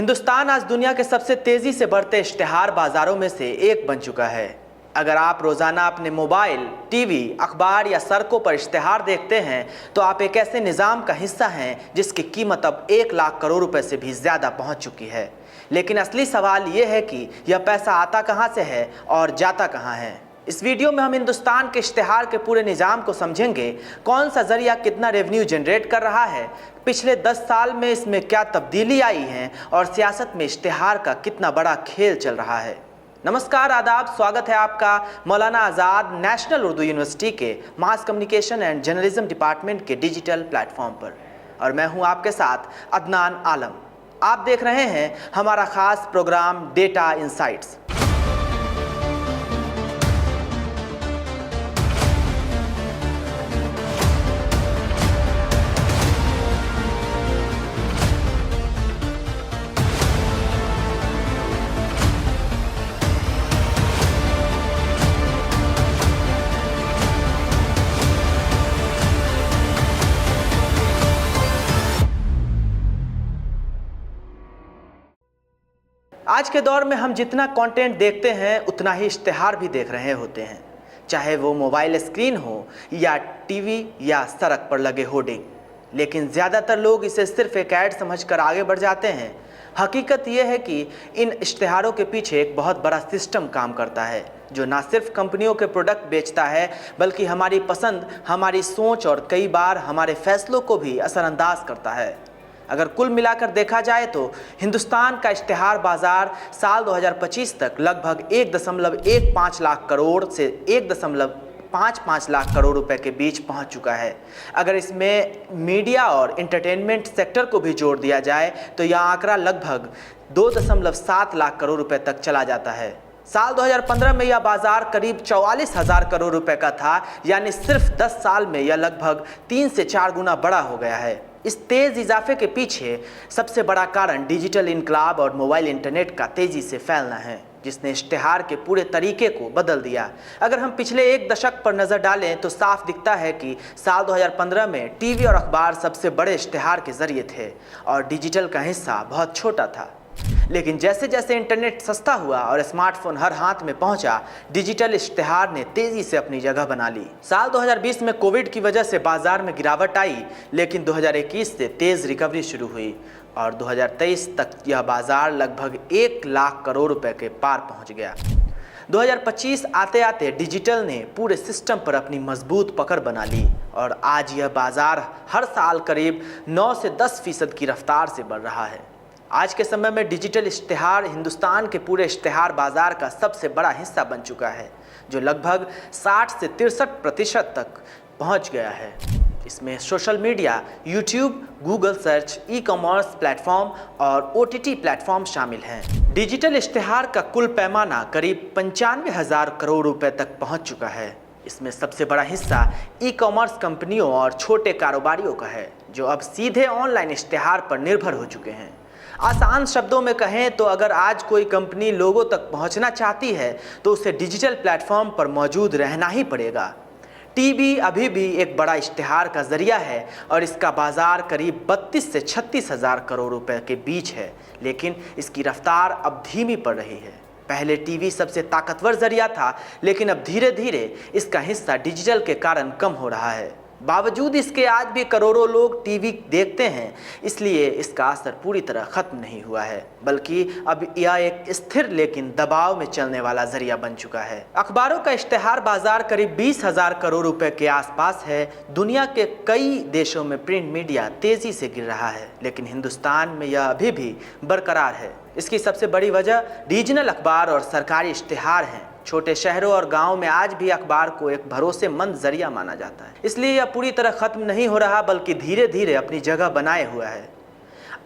हिंदुस्तान आज दुनिया के सबसे तेजी से बढ़ते इश्तिहार बाजारों में से एक बन चुका है। अगर आप रोजाना अपने मोबाइल, टीवी, अखबार या सड़कों पर इश्तिहार देखते हैं तो आप एक ऐसे निज़ाम का हिस्सा हैं जिसकी कीमत अब 1 लाख करोड़ रुपए से भी ज़्यादा पहुंच चुकी है। लेकिन असली सवाल ये है कि यह पैसा आता कहां से है और जाता कहां है। इस वीडियो में हम हिंदुस्तान के इश्तिहार के पूरे निज़ाम को समझेंगे। कौन सा जरिया कितना रेवेन्यू जनरेट कर रहा है, पिछले 10 साल में इसमें क्या तब्दीली आई है और सियासत में इश्तिहार का कितना बड़ा खेल चल रहा है। नमस्कार, आदाब, स्वागत है आपका मौलाना आज़ाद नेशनल उर्दू यूनिवर्सिटी के mass communication and journalism department के डिजिटल प्लेटफॉर्म पर, और मैं हूं आपके साथ अदनान आलम। आप देख रहे हैं हमारा खास प्रोग्राम डेटा इनसाइट्स। आज के दौर में हम जितना कंटेंट देखते हैं उतना ही इश्तिहार भी देख रहे होते हैं, चाहे वो मोबाइल स्क्रीन हो या टीवी या सड़क पर लगे होर्डिंग। लेकिन ज़्यादातर लोग इसे सिर्फ एक ऐड समझकर आगे बढ़ जाते हैं। हकीकत यह है कि इन इश्तिहारों के पीछे एक बहुत बड़ा सिस्टम काम करता है जो ना सिर्फ कंपनियों के प्रोडक्ट बेचता है बल्कि हमारी पसंद, हमारी सोच और कई बार हमारे फैसलों को भी असरअंदाज करता है। अगर कुल मिलाकर देखा जाए तो हिंदुस्तान का इश्तिहार बाजार साल 2025 तक लगभग 1.15 लाख करोड़ से 1.55 लाख करोड़ रुपए के बीच पहुंच चुका है। अगर इसमें मीडिया और एंटरटेनमेंट सेक्टर को भी जोड़ दिया जाए तो यह आंकड़ा लगभग 2.7 लाख करोड़ रुपए तक चला जाता है। साल 2015 में यह बाजार करीब 44,000 करोड़ रुपए का था, यानी सिर्फ 10 साल में यह लगभग 3 से 4 गुना बड़ा हो गया है। इस तेज इजाफे के पीछे सबसे बड़ा कारण डिजिटल इनकलाब और मोबाइल इंटरनेट का तेजी से फैलना है, जिसने इश्तिहार के पूरे तरीके को बदल दिया। अगर हम पिछले एक दशक पर नज़र डालें तो साफ दिखता है कि साल 2015 में टीवी और अखबार सबसे बड़े इश्तिहार के जरिए थे और डिजिटल का हिस्सा बहुत छोटा था। लेकिन जैसे जैसे इंटरनेट सस्ता हुआ और स्मार्टफोन हर हाथ में पहुंचा, डिजिटल इश्तिहार ने तेजी से अपनी जगह बना ली। साल 2020 में कोविड की वजह से बाजार में गिरावट आई, लेकिन 2021 से तेज रिकवरी शुरू हुई और 2023 तक यह बाजार लगभग 1 लाख करोड़ रुपए के पार पहुंच गया। 2025 आते आते डिजिटल ने पूरे सिस्टम पर अपनी मजबूत पकड़ बना ली और आज यह बाजार हर साल करीब 9 से 10% की रफ्तार से बढ़ रहा है। आज के समय में डिजिटल इश्तिहार हिंदुस्तान के पूरे इश्तिहार बाजार का सबसे बड़ा हिस्सा बन चुका है, जो लगभग 60 से 63% तक पहुंच गया है। इसमें social media, YouTube, Google search, e-commerce platform और OTT प्लेटफॉर्म शामिल हैं। डिजिटल इश्तिहार का कुल पैमाना करीब 95,000 करोड़ रुपए तक पहुंच चुका है। इसमें सबसे बड़ा हिस्सा ई-कॉमर्स कंपनियों और छोटे कारोबारियों का है, जो अब सीधे ऑनलाइन इश्तिहार पर निर्भर हो चुके हैं। आसान शब्दों में कहें तो अगर आज कोई कंपनी लोगों तक पहुंचना चाहती है तो उसे डिजिटल प्लेटफॉर्म पर मौजूद रहना ही पड़ेगा। टीवी अभी भी एक बड़ा इश्तिहार का जरिया है और इसका बाजार करीब 32 से 36,000 करोड़ रुपए के बीच है, लेकिन इसकी रफ्तार अब धीमी पड़ रही है। पहले टीवी सबसे ताकतवर जरिया था, लेकिन अब धीरे धीरे इसका हिस्सा डिजिटल के कारण कम हो रहा है। बावजूद इसके आज भी करोड़ों लोग टीवी देखते हैं, इसलिए इसका असर पूरी तरह खत्म नहीं हुआ है, बल्कि अब यह एक स्थिर लेकिन दबाव में चलने वाला जरिया बन चुका है। अखबारों का इश्तिहार बाजार करीब 20,000 करोड़ रुपए के आसपास है। दुनिया के कई देशों में प्रिंट मीडिया तेजी से गिर रहा है, लेकिन हिंदुस्तान में यह अभी भी बरकरार है। इसकी सबसे बड़ी वजह रीजनल अखबार और सरकारी इश्तिहार हैं। छोटे शहरों और गांवों में आज भी अखबार को एक भरोसेमंद जरिया माना जाता है, इसलिए यह पूरी तरह खत्म नहीं हो रहा बल्कि धीरे धीरे अपनी जगह बनाए हुआ है।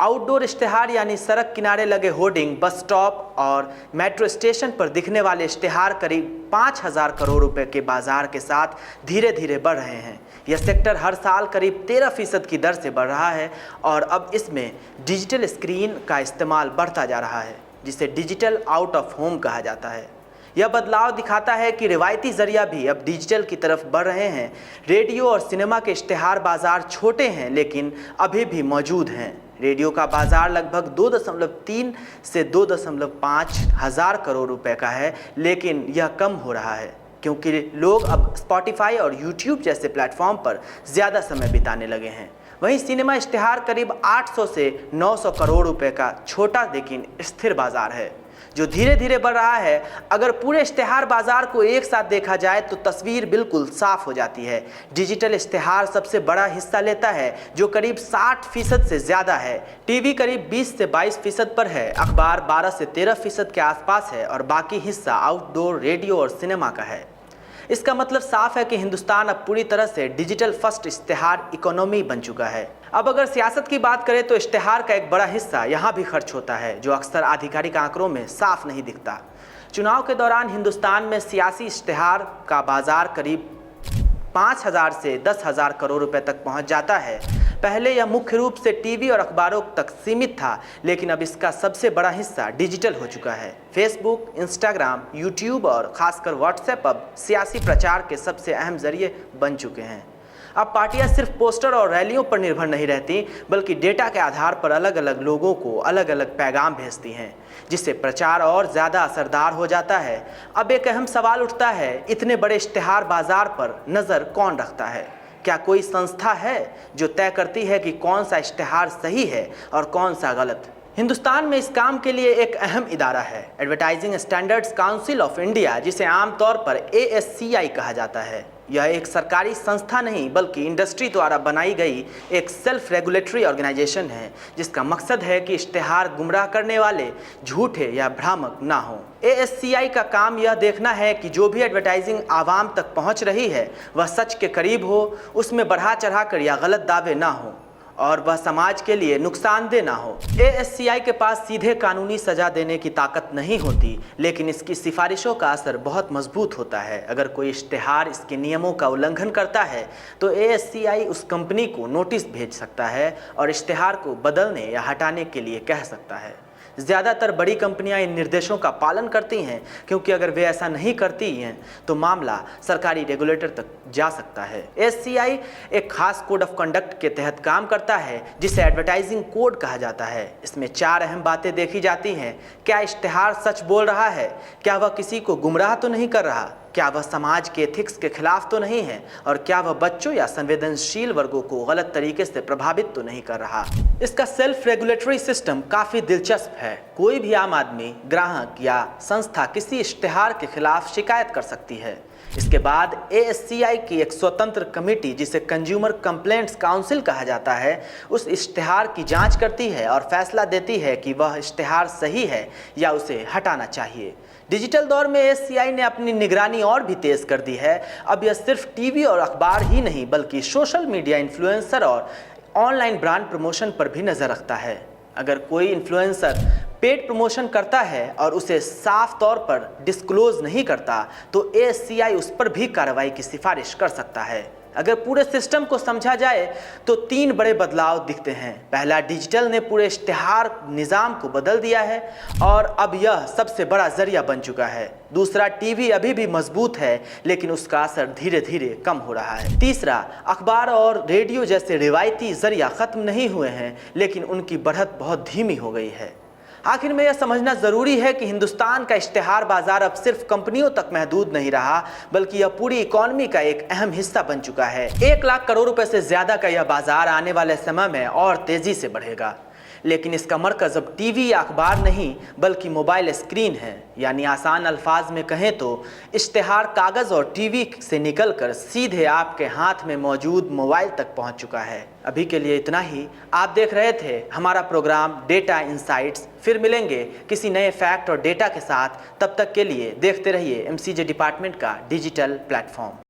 आउटडोर इश्तिहार यानी सड़क किनारे लगे होर्डिंग, बस स्टॉप और मेट्रो स्टेशन पर दिखने वाले इश्तिहार करीब 5,000 करोड़ रुपए के बाजार के साथ धीरे धीरे बढ़ रहे हैं। यह सेक्टर हर साल करीब 13% की दर से बढ़ रहा है और अब इसमें डिजिटल स्क्रीन का इस्तेमाल बढ़ता जा रहा है, जिसे डिजिटल आउट ऑफ होम कहा जाता है। यह बदलाव दिखाता है कि रिवायती जरिया भी अब डिजिटल की तरफ बढ़ रहे हैं। रेडियो और सिनेमा के इश्तिहार बाजार छोटे हैं लेकिन अभी भी मौजूद हैं। रेडियो का बाजार लगभग 2.3 से 2.5 हज़ार करोड़ रुपए का है, लेकिन यह कम हो रहा है क्योंकि लोग अब स्पॉटिफाई और यूट्यूब जैसे प्लेटफॉर्म पर ज़्यादा समय बिताने लगे हैं। वहीं सिनेमा इश्तिहार करीब 800 से 900 करोड़ रुपए का छोटा लेकिन स्थिर बाजार है जो धीरे धीरे बढ़ रहा है। अगर पूरे इश्तिहार बाजार को एक साथ देखा जाए तो तस्वीर बिल्कुल साफ हो जाती है। डिजिटल इश्तिहार सबसे बड़ा हिस्सा लेता है जो करीब 60% से ज़्यादा है। टीवी करीब 20 से 22% पर है, अखबार 12 से 13% के आसपास है और बाकी हिस्सा आउटडोर, रेडियो और सिनेमा का है। इसका मतलब साफ है कि हिंदुस्तान अब पूरी तरह से डिजिटल फर्स्ट इश्तिहार इकोनॉमी बन चुका है। अब अगर सियासत की बात करें तो इश्तिहार का एक बड़ा हिस्सा यहाँ भी खर्च होता है जो अक्सर आधिकारिक आंकड़ों में साफ नहीं दिखता। चुनाव के दौरान हिंदुस्तान में सियासी इश्तिहार का बाजार करीब 5,000 से 10,000 करोड़ रुपए तक पहुंच जाता है। पहले यह मुख्य रूप से टीवी और अखबारों तक सीमित था, लेकिन अब इसका सबसे बड़ा हिस्सा डिजिटल हो चुका है। फेसबुक, इंस्टाग्राम, यूट्यूब और खासकर व्हाट्सएप अब सियासी प्रचार के सबसे अहम जरिए बन चुके हैं। अब पार्टियां सिर्फ पोस्टर और रैलियों पर निर्भर नहीं रहती, बल्कि डेटा के आधार पर अलग अलग लोगों को अलग अलग पैगाम भेजती हैं, जिससे प्रचार और ज़्यादा असरदार हो जाता है। अब एक अहम सवाल उठता है, इतने बड़े इश्तिहार बाजार पर नज़र कौन रखता है? क्या कोई संस्था है जो तय करती है कि कौन सा इश्तिहार सही है और कौन सा गलत? हिंदुस्तान में इस काम के लिए एक अहम इदारा है, advertising standards council of India, जिसे आमतौर पर ASCI कहा जाता है। यह एक सरकारी संस्था नहीं बल्कि इंडस्ट्री द्वारा बनाई गई एक सेल्फ रेगुलेटरी ऑर्गेनाइजेशन है, जिसका मकसद है कि इश्तिहार गुमराह करने वाले, झूठे या भ्रामक ना हो। ASCI का काम यह देखना है कि जो भी एडवर्टाइजिंग आवाम तक पहुंच रही है वह सच के करीब हो, उसमें बढ़ा चढ़ाकर या गलत दावे ना हो और वह समाज के लिए नुकसानदेह ना हो। ASCI के पास सीधे कानूनी सजा देने की ताकत नहीं होती, लेकिन इसकी सिफारिशों का असर बहुत मजबूत होता है। अगर कोई इश्तिहार इसके नियमों का उल्लंघन करता है तो ASCI उस कंपनी को नोटिस भेज सकता है और इश्तिहार को बदलने या हटाने के लिए कह सकता है। ज़्यादातर बड़ी कंपनियां इन निर्देशों का पालन करती हैं, क्योंकि अगर वे ऐसा नहीं करती हैं तो मामला सरकारी रेगुलेटर तक जा सकता है। ASCI एक खास कोड ऑफ कंडक्ट के तहत काम करता है जिसे एडवर्टाइजिंग कोड कहा जाता है। इसमें 4 अहम बातें देखी जाती हैं। क्या इश्तिहार सच बोल रहा है? क्या वह किसी को गुमराह तो नहीं कर रहा? क्या वह समाज के एथिक्स के खिलाफ तो नहीं है? और क्या वह बच्चों या संवेदनशील वर्गों को गलत तरीके से प्रभावित तो नहीं कर रहा? इसका सेल्फ रेगुलेटरी सिस्टम काफ़ी दिलचस्प है। कोई भी आम आदमी, ग्राहक या संस्था किसी इश्तिहार के खिलाफ शिकायत कर सकती है। इसके बाद ASCI की एक स्वतंत्र कमेटी, जिसे कंज्यूमर कंप्लेंट्स काउंसिल कहा जाता है, उस इश्तिहार की जांच करती है और फैसला देती है कि वह इश्तिहार सही है या उसे हटाना चाहिए। डिजिटल दौर में ASCI ने अपनी निगरानी और भी तेज़ कर दी है। अब यह सिर्फ टीवी और अखबार ही नहीं बल्कि सोशल मीडिया, इन्फ्लुएंसर और ऑनलाइन ब्रांड प्रमोशन पर भी नज़र रखता है। अगर कोई इन्फ्लुएंसर पेड प्रमोशन करता है और उसे साफ तौर पर डिस्क्लोज नहीं करता तो ASCI उस पर भी कार्रवाई की सिफारिश कर सकता है। अगर पूरे सिस्टम को समझा जाए तो 3 बड़े बदलाव दिखते हैं। पहला, डिजिटल ने पूरे इश्तिहार निज़ाम को बदल दिया है और अब यह सबसे बड़ा जरिया बन चुका है। दूसरा, टीवी अभी भी मजबूत है लेकिन उसका असर धीरे धीरे कम हो रहा है। तीसरा, अखबार और रेडियो जैसे रिवायती जरिया खत्म नहीं हुए हैं लेकिन उनकी बढ़त बहुत धीमी हो गई है। आखिर में यह समझना ज़रूरी है कि हिंदुस्तान का इश्तिहार बाजार अब सिर्फ कंपनियों तक महदूद नहीं रहा बल्कि यह पूरी इकॉनमी का एक अहम हिस्सा बन चुका है। 1 लाख करोड़ रुपए से ज़्यादा का यह बाजार आने वाले समय में और तेज़ी से बढ़ेगा, लेकिन इसका मरकज़ अब टीवी या अखबार नहीं बल्कि मोबाइल स्क्रीन है। यानी आसान अल्फाज में कहें तो इश्तिहार कागज़ और टीवी से निकलकर सीधे आपके हाथ में मौजूद मोबाइल तक पहुंच चुका है। अभी के लिए इतना ही। आप देख रहे थे हमारा प्रोग्राम डेटा इनसाइट्स। फिर मिलेंगे किसी नए फैक्ट और डेटा के साथ। तब तक के लिए देखते रहिए MCJ डिपार्टमेंट का डिजिटल प्लेटफॉर्म।